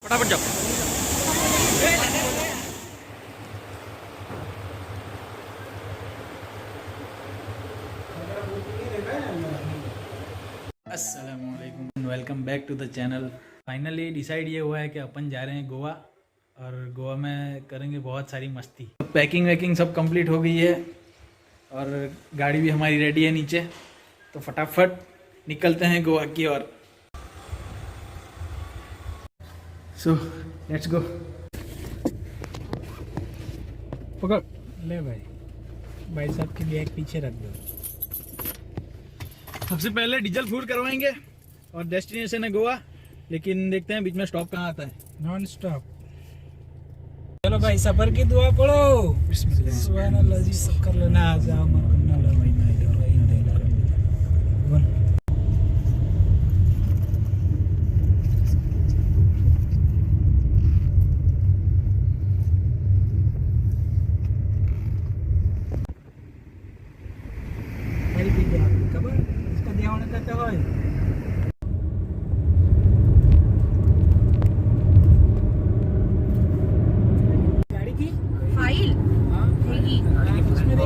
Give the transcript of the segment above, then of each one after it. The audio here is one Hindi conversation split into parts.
फटाफट जाओ। अस्सलामुअलैकुम, welcome back to the channel. Finally decide ये हुआ है कि अपन जा रहे हैं गोवा, और गोवा में करेंगे बहुत सारी मस्ती। तो पैकिंग वैकिंग सब कंप्लीट हो गई है और गाड़ी भी हमारी रेडी है नीचे। तो फटाफट निकलते हैं गोवा की ओर। So let's go. पकड़ ले भाई, भाई साहब की बैग पीछे रख दो। सबसे पहले डीजल फुल करवाएंगे और डेस्टिनेशन है गोवा, लेकिन देखते हैं बीच में स्टॉप कहाँ आता है। Non stop. चलो भाई, सफर की दुआ पढ़ो। सुभान अल्लाह जी, सब कर लेना। आ जाओ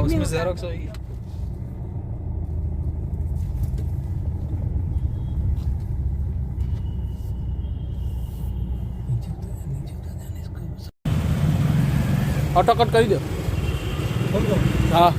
उसमें ज़ेरॉक्स होगी। ऑटो कट कर दो। हाँ,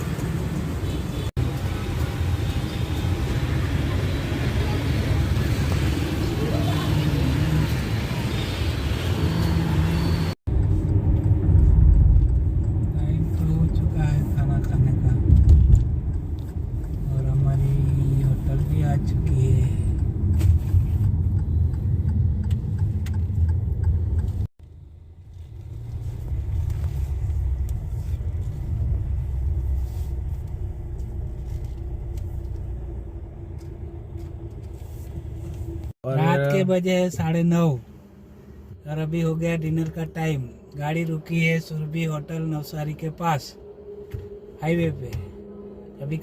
रात के बजे है 9:30 और अभी हो गया डिनर का टाइम। गाड़ी रुकी है सुरभि होटल नवसारी के पास, हाईवे पे। अभी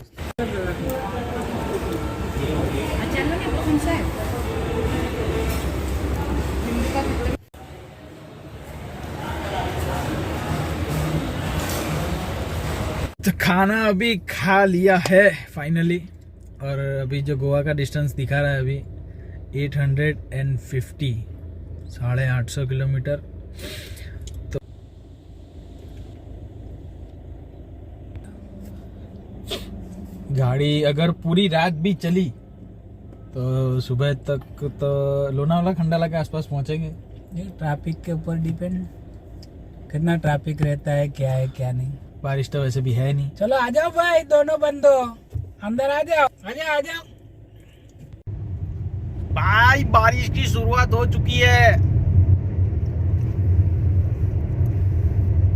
तो खाना अभी खा लिया है फाइनली, और अभी जो गोवा का डिस्टेंस दिखा रहा है अभी 850, 850 किलोमीटर। तो गाड़ी अगर पूरी रात भी चली तो सुबह तक तो लोनावाला खंडाला के आसपास पहुंचेंगे। ये ट्रैफिक के ऊपर डिपेंड, कितना ट्रैफिक रहता है, क्या है क्या नहीं। बारिश तो वैसे भी है नहीं। चलो आ जाओ भाई, दोनों बंदो अंदर आ जाओ, आ जाओ आ जाओ भाई। बारिश की शुरुआत हो चुकी है।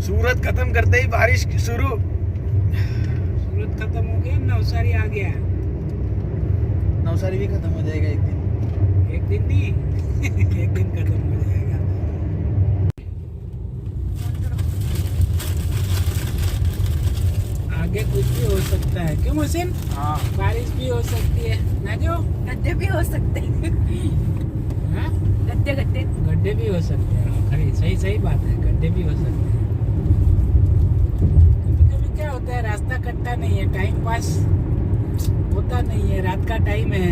सूरत खत्म करते ही बारिश शुरू। सूरत खत्म हो गया, नवसारी आ गया। नवसारी भी खत्म हो जाएगा एक दिन। एक दिन नहीं एक दिन खत्म हो जाएगा। आगे कुछ भी हो सकता है, क्यों मोहसिन? हाँ, बारिश भी हो सकती है ना, जो गड्ढे भी हो सकते हैं। हाँ? गड्ढे भी हो सकते हैं। खरी सही बात है, गड्ढे भी हो सकते हैं। कभी कभी क्या होता है, रास्ता कटता नहीं है, टाइम पास होता नहीं है। रात का टाइम है,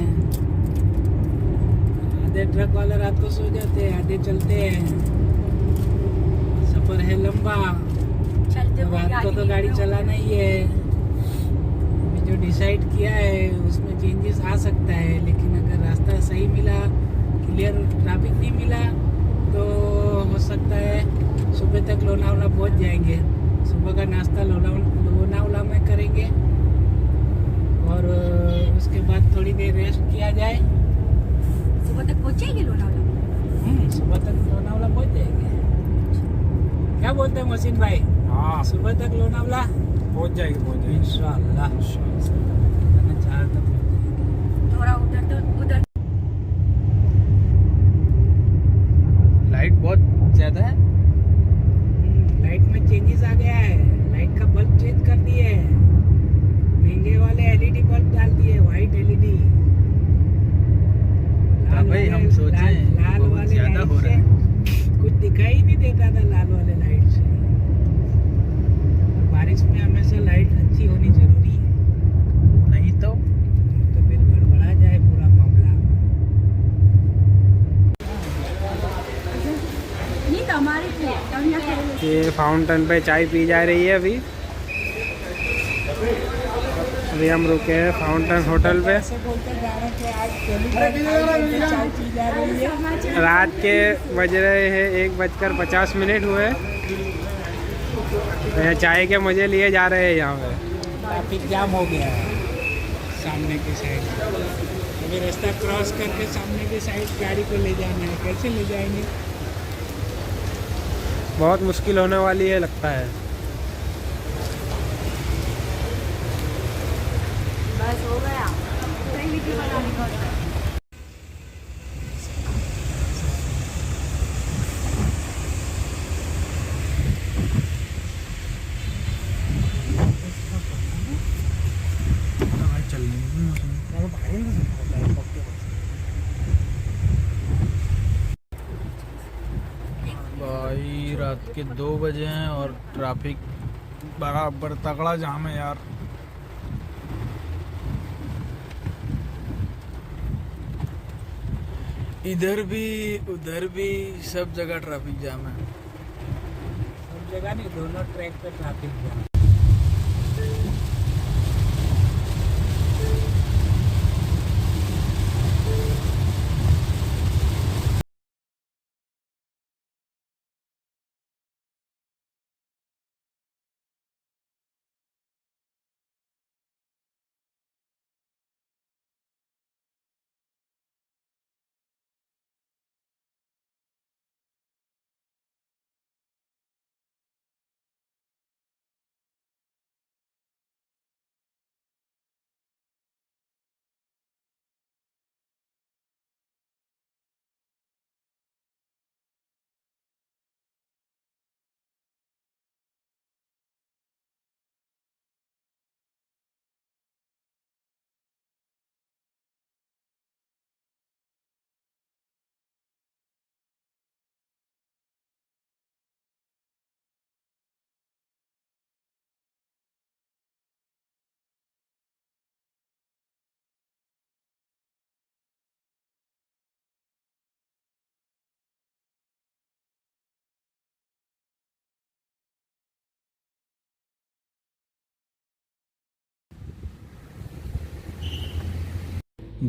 आधे ट्रक वाले रात को सो जाते हैं, आधे चलते हैं। सफर है लंबा, चलते हुए रात को तो गाड़ी चलाना ही है। अभी जो डिसाइड किया है उसमें चेंजेस आ सकता है, लेकिन अगर रास्ता सही मिला, क्लियर ट्रैफिक नहीं मिला, तो हो सकता है सुबह तक लोनावला पहुंच जाएंगे। सुबह का नाश्ता लोनावला में करेंगे और उसके बाद थोड़ी देर रेस्ट किया जाए। सुबह तक पहुंचेंगे लोनावला? सुबह तक लोनावला पहुंच जाएंगे। क्या बोलते हैं मोहसिन भाई? हाँ, सुबह तक लोनावला पहुंच जाएगी इंशाअल्लाह। थोड़ा उधर तो उधर लाइट बहुत ज्यादा है। लाइट में चेंजेस आ गया है। लाइट का बल्ब चेंज कर दिए, महंगे वाले एलईडी बल्ब डाल दिए, वाइट एलईडी। भाई हम सोचे लाल बहुत वाले ज्यादा हो रहा है। कुछ लाल वाले लाइट से। बारिश में हमेशा लाइट अच्छी होनी जरूरी है, नहीं तो फिर गड़बड़ा जाए पूरा मामला। नहीं तो हमारी थी ये फाउंटेन पे चाय पी जा रही है अभी हम रुके हैं फाउंटेन होटल पे। रात के बज रहे हैं 1:50 हुए। तो चाय के मजे लिए जा रहे हैं। यहाँ पे ट्रैफिक जाम हो गया है सामने की साइड। अभी रास्ता क्रॉस करके सामने की साइड गाड़ी को ले जाना है। कैसे ले जाएंगे? बहुत मुश्किल होने वाली है लगता है। बस हो गया, वीडियो बनाने का होता है। भाई रात के 2 बजे हैं और ट्रैफिक बराबर तगड़ा जाम है यार। इधर भी उधर भी सब जगह ट्रैफिक जाम है। सब जगह नहीं, दोनों ट्रैक पे traffic jam.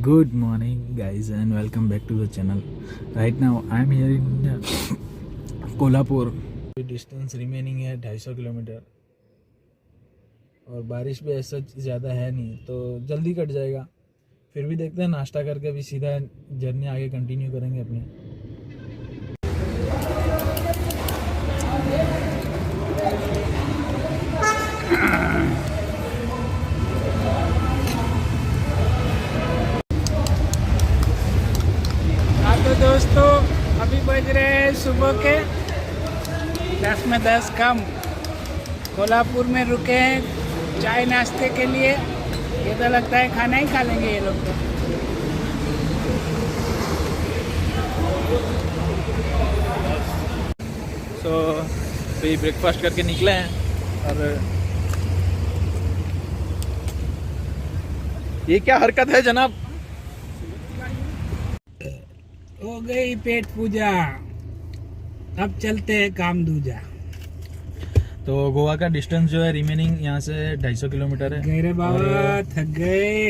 Good morning guys and welcome back to the channel. Right now I am here in Kolhapur. Distance remaining है 250 किलोमीटर और बारिश भी ऐसा ज़्यादा है नहीं तो जल्दी कट जाएगा। फिर भी देखते हैं, नाश्ता करके अभी सीधा जर्नी आगे कंटिन्यू करेंगे अपनी। तो दोस्तों अभी बज रहे हैं सुबह के 10 में 10 कम। कोल्हापुर में रुके हैं चाय नाश्ते के लिए। ये तो लगता है खाना ही खा लेंगे ये लोग तो। अभी ब्रेकफास्ट करके निकले हैं और ये क्या हरकत है जनाब? हो गई पेट पूजा, अब चलते हैं काम दूजा। तो गोवा का डिस्टेंस जो है रिमेनिंग यहाँ से 250 किलोमीटर है। गए रे बाबा, थक गए।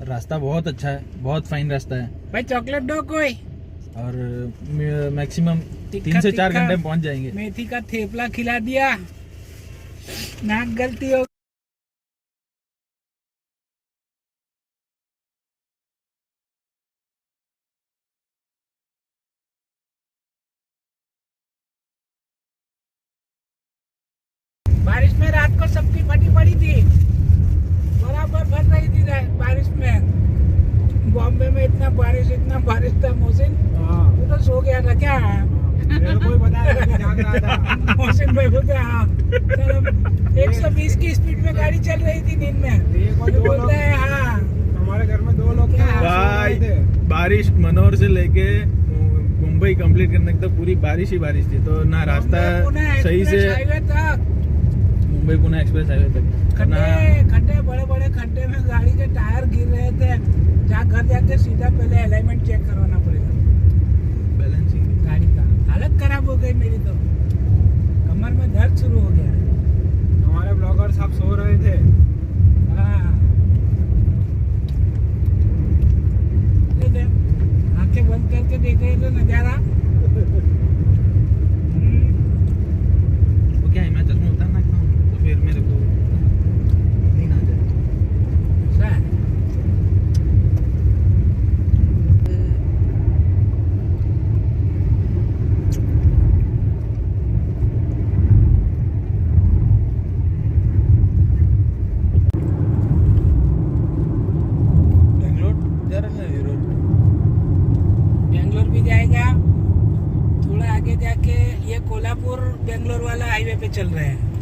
रास्ता बहुत अच्छा है, बहुत फाइन रास्ता है भाई चॉकलेट दो कोई। और मैक्सिमम 3 से 4 घंटे में पहुँच जाएंगे। मेथी का थेपला खिला दिया, नाक गलती हो। बारिश में रात को सबकी फटी पड़ी थी, बराबर फट रही थी बारिश में। बॉम्बे में इतना बारिश था मोहसिन, तू तो सो गया था क्या? मेरे को पता जाग रहा था। मोहसिन भाई बोलते हाँ 120 की स्पीड में गाड़ी चल रही थी नींद में। बोलते हैं हाँ हमारे घर में 2 लोग भाई बारिश मनोर से लेके मुंबई कंप्लीट करने तक पूरी बारिश ही बारिश थी, तो ना रास्ता सही से हाईवे तक, मुंबई पुणे एक्सप्रेस हाईवे तक ना खड्डे बड़े बड़े खड्डे में गाड़ी के टायर गिर रहे थे। जहाँ घर जाके सीधा पहले अलाइनमेंट चेक करवाना पड़ेगा बैलेंसिंग। गाड़ी का। हालत खराब हो गई मेरी तो, कमर में दर्द शुरू हो गया। हमारे ब्लॉगर साहब सो रहे थे। हाँ, आंखें बंद करके देख रहे तो नजारा। वो क्या हिमाचल में उतरना क्यों, तो फिर मेरे को नींद आ जाए। ऐसा है। बेंगलोर जा रहा है ये रोड। बेंगलोर भी जाएगा, थोड़ा आगे जाके ये कोल्हापुर बेंगलोर वाला हाईवे पे चल रहे हैं।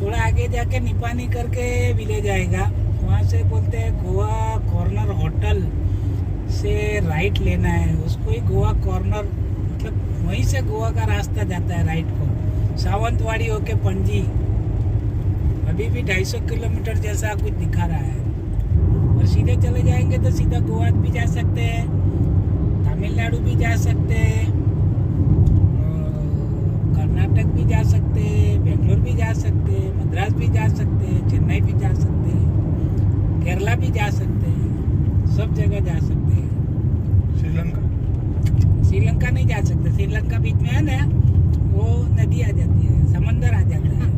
थोड़ा आगे जाके निपानी करके विलेज आएगा, वहाँ से बोलते हैं गोवा कॉर्नर होटल से राइट लेना है। उसको ही गोवा कॉर्नर, मतलब वहीं से गोवा का रास्ता जाता है राइट को, सावंतवाड़ी होके पणजी। अभी भी 250 किलोमीटर जैसा कुछ दिखा रहा है। और सीधे चले जाएंगे तो सीधा गोवा भी जा सकते हैं, तमिलनाडु भी जा सकते हैं, कर्नाटक भी जा सकते हैं, बेंगलोर भी जा सकते हैं, मद्रास भी जा सकते हैं, चेन्नई भी जा सकते हैं, केरला भी जा सकते हैं, सब जगह जा सकते हैं। श्रीलंका नहीं जा सकते, श्रीलंका बीच में है ना, वो नदी आ जाती है, समंदर आ जाता है।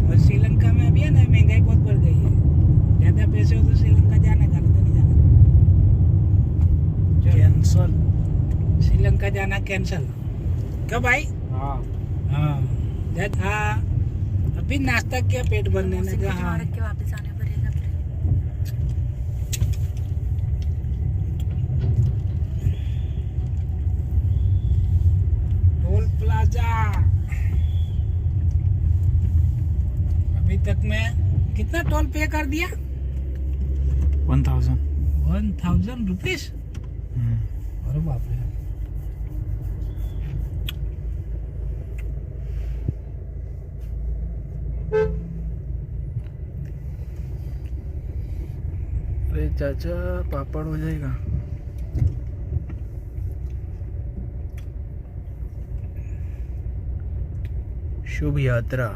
और श्रीलंका में अभी है ना महंगाई बहुत बढ़ गई है, ज़्यादा पैसे हो तो श्रीलंका जाने का, नहीं तो नहीं जाना। कैंसल। श्रीलंका जाना कैंसल। कब आई? हाँ, हाँ, हाँ, अभी नाश्ता किया, पेट भरने ने कहा हाँ। के वापस आने पड़ेगा फिर। टोल प्लाजा अभी तक मैं कितना टोल पे कर दिया? 1000। 1000 रुपीज। अरे बाप रे। अरे चाचा पापड़ हो जाएगा। शुभ यात्रा।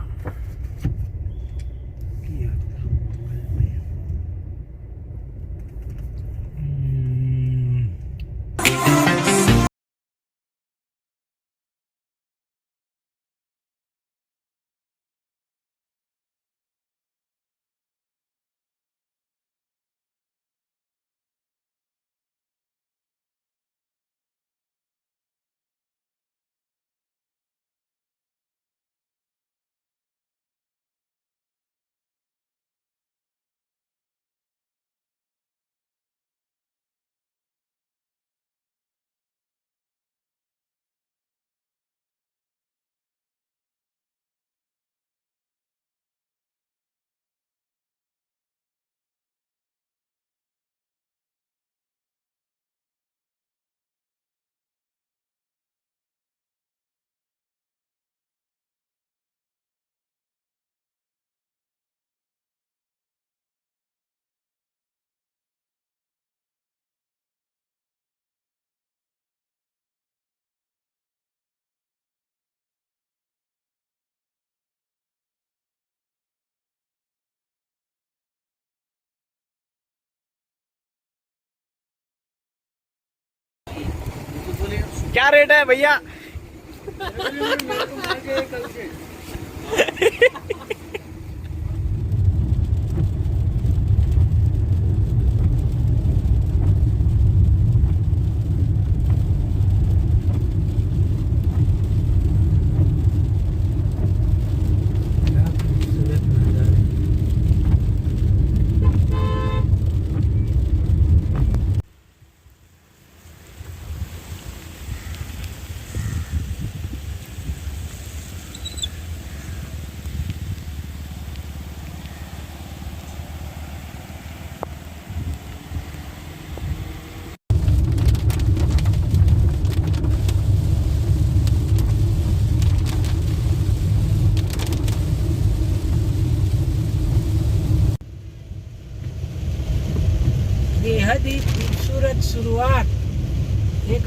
क्या रेट है भैया?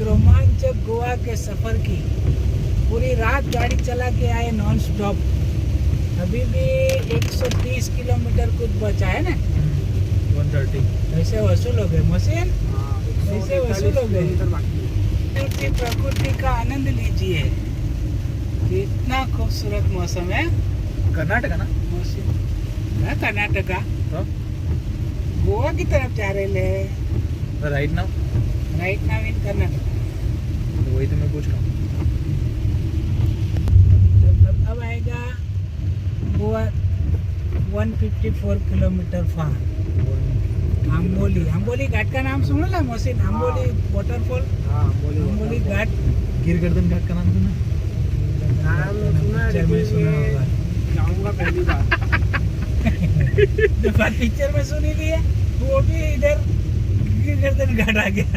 रोमांचक गोवा के सफर की पूरी रात गाड़ी चला के आए नॉन स्टॉप। अभी भी 130 किलोमीटर कुछ बचा है ना। 130। ऐसे वसूल हो गए मशीन, ऐसे वसूल हो गए। बाकी प्रकृति का आनंद लीजिए, कितना खूबसूरत मौसम है। कर्नाटक ना? मौसम है कर्नाटका, तो गोवा की तरफ जा रहे ले। Right now right now in Karnataka. तो वही तो मैं पूछ रहा हूँ। अब आएगा गोवा 154 किलोमीटर फार। आंबोली, आंबोली घाट का नाम सुनो ना मोहसिन, आंबोली वाटरफॉल, हाँ आंबोली घाट। गिर गर्दन घाट का नाम सुना? नाम सुना है, पिक्चर में लेकिन सुना ये होगा। जाऊंगा पहली बार। पिक्चर में सुनी नहीं है, वो भी इधर गिर गर्दन घाट आ गया।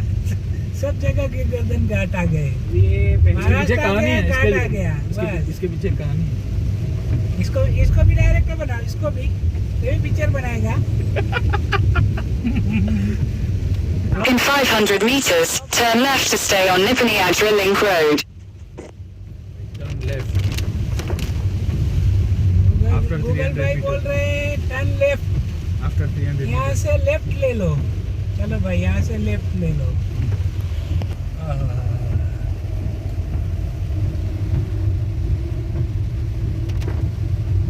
सब जगह गिर गर्दन घाट आ गए। ये पहली महाराष्ट्र पीछे आ कहानी गया, है घाट आ गया, इसके बस। इसके पीछे एक कहानी है। इसको भी डायरेक्टर बनाओ, इसको भी ये भी पिक्चर बनाएगा। In 500 meters, turn left to stay on Nipani-Agra Link Road. Turn left After Google 300 भाई meters. बोल रहे हैं टर्न लेफ्ट, आफ्टर 300 यहाँ से लेफ्ट ले लो। चलो भाई यहाँ से लेफ्ट ले लो।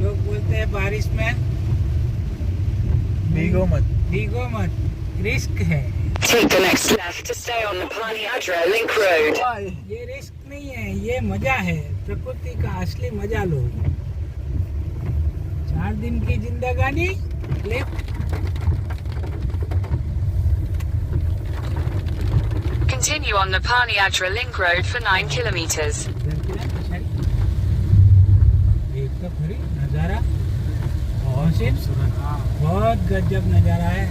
लोग बोलते हैं बारिश में भीगो मत। भीगो मत, रिस्क है। Take the next left to stay on Nipani-Agra Link Road. ये रिस्क नहीं है, ये मजा है, प्रकृति का असली मजा लो। 4 दिन की जिंदगानी left. Continue on Nipani-Agra Link Road for 9 kilometers. देख तो खरी नजारा, बहुत खूबसूरत। बहुत गजब नजारा है।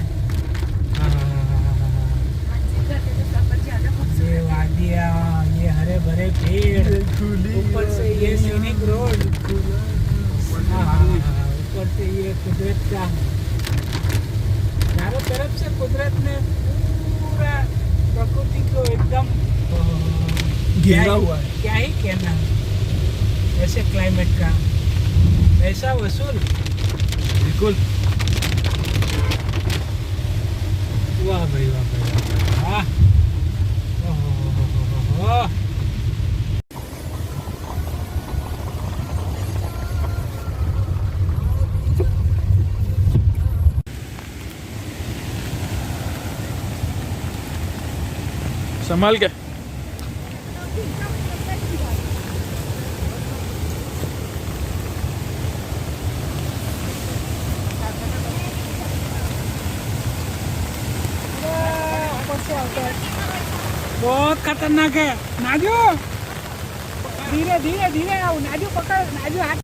ये वादियाँ, ये हरे भरे पेड़, ऊपर से ये सीनिक रोड, ऊपर से ये कुदरत का, चारों तरफ से कुदरत ने पूरा प्रकृति को एकदम घेरा हुआ है। क्या ही कहना ऐसे क्लाइमेट का, ऐसा वसूल। बिल्कुल। वाह भाई वाह भाई वाह। ओह संभाल के। बहुत खतरनाक है नाजू, धीरे धीरे धीरे आओ नाजू, पकड़ नाजू हाथ।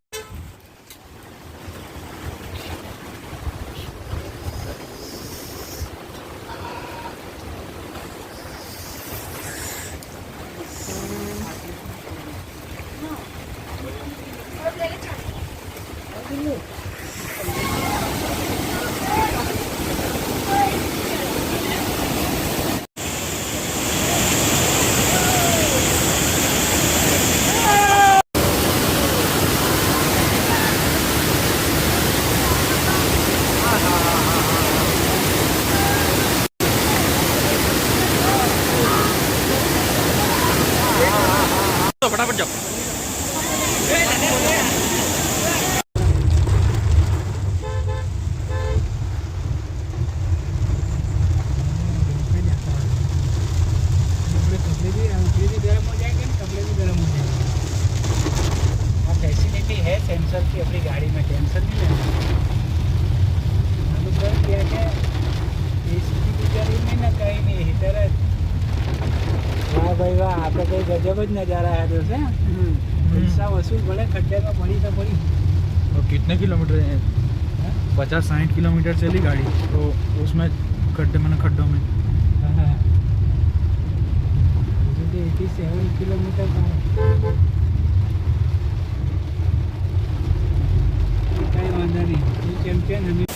तो फटाफट जाओ। कपड़े भी गर्म हो जाएंगे, कपड़े भी गर्म हो जाएंगे। हाँ फैसिलिटी है सेंसर की अपनी गाड़ी में, टेंशन नहीं लेना। मालूम कर क्या क्या एसी की जरूरत नहीं ना, कहीं नहीं हीटर है। वाह भाई वाह, आपका कोई गजब ज नज़ारा है दोस्त है। पैसा वसूल बड़े खड्डे में पड़ी तो पड़ी। और कितने किलोमीटर है? 50-60 किलोमीटर चली गाड़ी, तो उसमें खड्डे में खड्डों में 87 किलोमीटर का काही वांधा नहीं, चैंपियन हमें।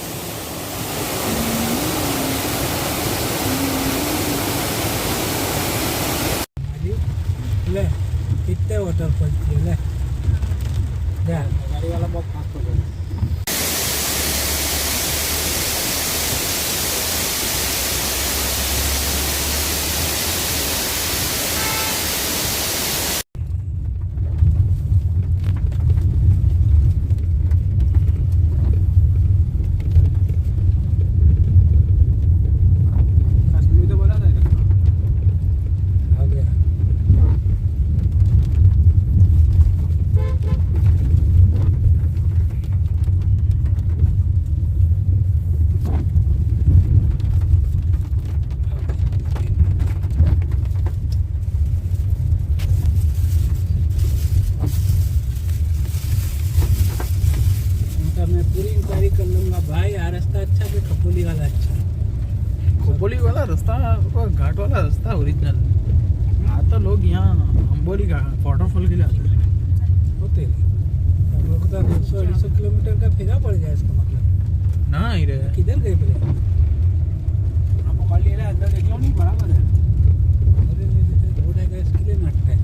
क्या गाड़ी वाला बहुत फास्ट हो गया। कश्मीर तो बोला था ये। आ गया उनका मैं पूरी इंक्वायरी कर लूंगा भाई। आ रास्ता अच्छा कि खपोली वाला अच्छा? खोपोली वाला रास्ता, घाट वाला रास्ता ओरिजिनल। आता लोग यहाँ अंबोली का वाटरफॉल के लिए आते हैं। होते हम लोग का 200-250 किलोमीटर का फिरा पड़ गया इसका मतलब। ना ही रे, किधर गए पहले? आप पकड़ लिया अंदर देख लो, नहीं बराबर है। अरे रोड है इसके लिए नाटक है।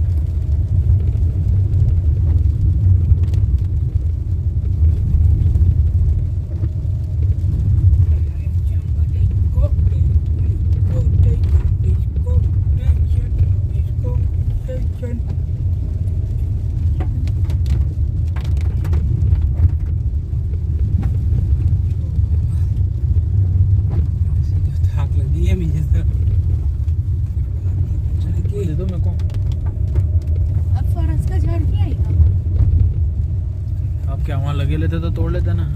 थाक लगी है मुझे तो। दे दो मेरे को। अब फरस का झाड़ नहीं आएगा। आप क्या वहाँ लगे लेते तो तोड़ लेते ना।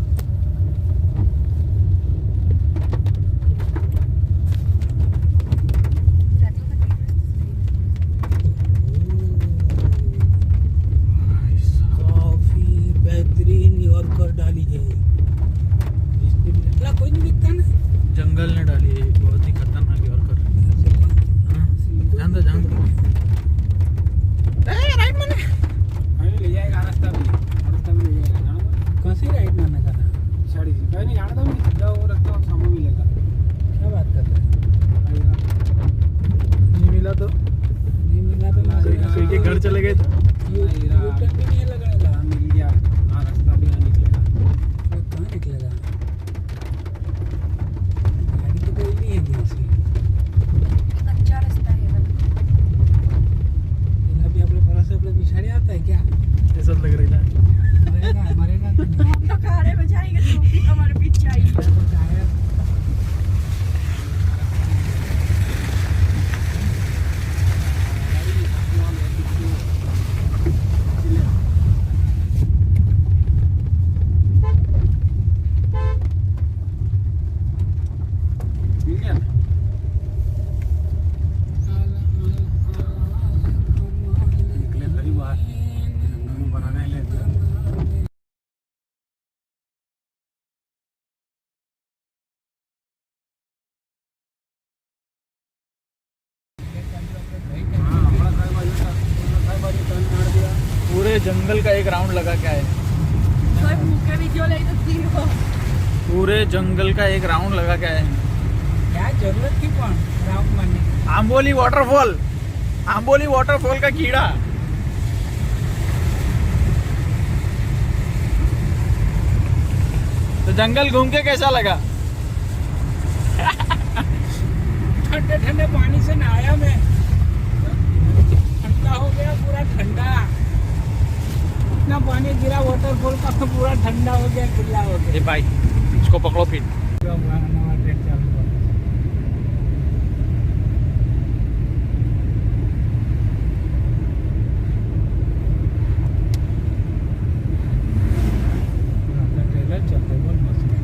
काफी बेहतरीन यॉर्कर डाली है इसने भी। निकला कोई नहीं दिखता ना। जंगल ने डाली है, बहुत ही खतरनाक यॉर्कर। हाँ, जान दो जान दो। राइट मैंने कहीं ले जाएगा रास्ता भी ले जाएगा, जाना दो। कौन सी राइड मारने का था? साड़ी से कहीं नहीं जाना, तो नहीं सीधा वो रास्ता सामने मिलेगा। क्या बात कर रहे हैं? कहीं ना। नहीं मिला तो नहीं मिला तो ना कोई के घर चले गए तो यूटर्न भी नहीं लगाने का। हाँ, मिल गया। हाँ, रास्ता भी यहाँ निकलेगा। तो कहाँ निकलेगा? गाड़ी तो कोई नहीं है दूसरी। कच्चा रास्ता है ना। अभी अपने परस से अपने पिछाड़ी आता है क्या? ऐसा लग रही था। मरेगा तो नहीं। हम तो कारे में जाएंगे तो भी हमारे पीछे आएगा। टायर मिल गया ना? निकले कहीं बाहर जंगल में बनाने लेते हैं। हाँ, हमारा कई बार ये टर्न मार दिया। पूरे जंगल का एक राउंड लगा के आए। कोई भूखे वीडियो ले तो तीन को। पूरे जंगल का एक राउंड लगा के आए। क्या जरूरत थी कौन राउंड मारने की? आंबोली वाटरफॉल, आंबोली वाटरफॉल का कीड़ा। तो जंगल घूम के कैसा लगा? ठंडे ठंडे पानी से नहाया मैं। ठंडा हो गया पूरा ठंडा। इतना पानी गिरा वाटरफॉल का तो पूरा ठंडा हो गया, गिल्ला हो गया। ए भाई, इसको पकड़ो फिर। नवा ट्रेन चालू हुआ। ट्रेलर चलते बहुत मस्त है।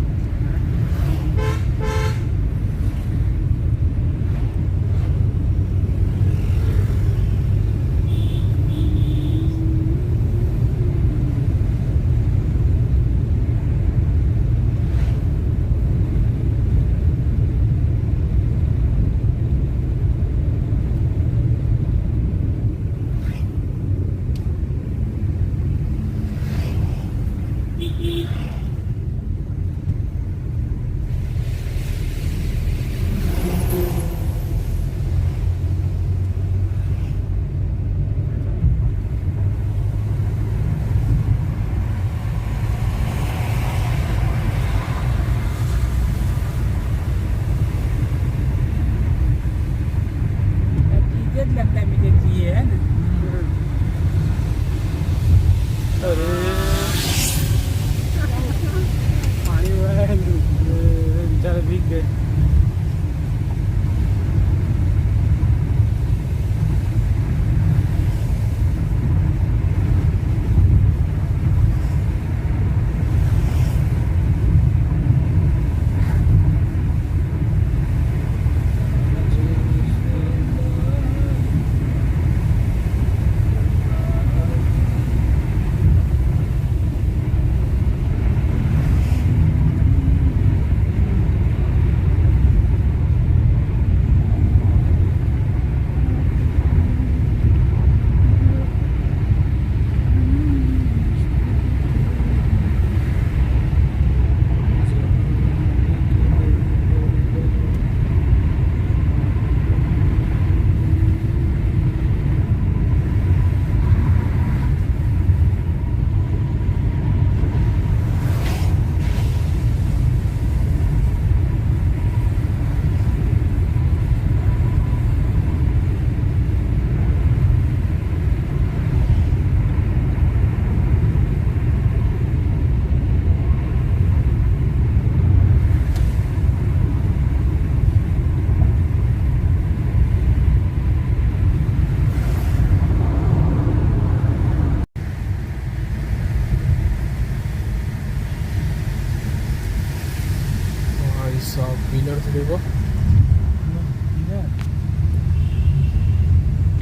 अरे पानी हुआ है, बेचारे भीग गए। पिलर से देखो।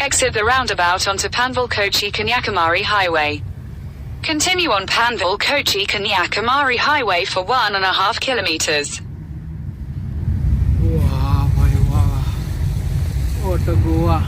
Exit the roundabout onto Panvel Kochi Kanyakumari Highway. Continue on Panvel Kochi Kanyakumari Highway for 1.5 kilometers. वाह भाई वाह, what a Goa.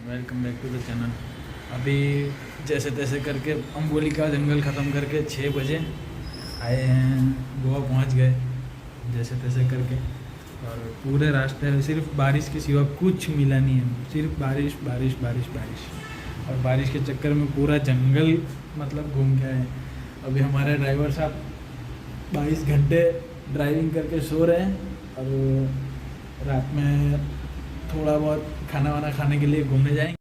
Welcome back to the channel. अभी जैसे तैसे करके अम्बोली का जंगल ख़त्म करके 6 बजे आए हैं, गोवा पहुंच गए जैसे तैसे करके। और पूरे रास्ते में सिर्फ बारिश के सिवा कुछ मिला नहीं है, सिर्फ बारिश बारिश बारिश बारिश। और बारिश के चक्कर में पूरा जंगल मतलब घूम के आए। अभी हमारे ड्राइवर साहब 22 घंटे ड्राइविंग करके सो रहे हैं और रात में थोड़ा बहुत खाना वाना खाने के लिए घूमने जाएंगे।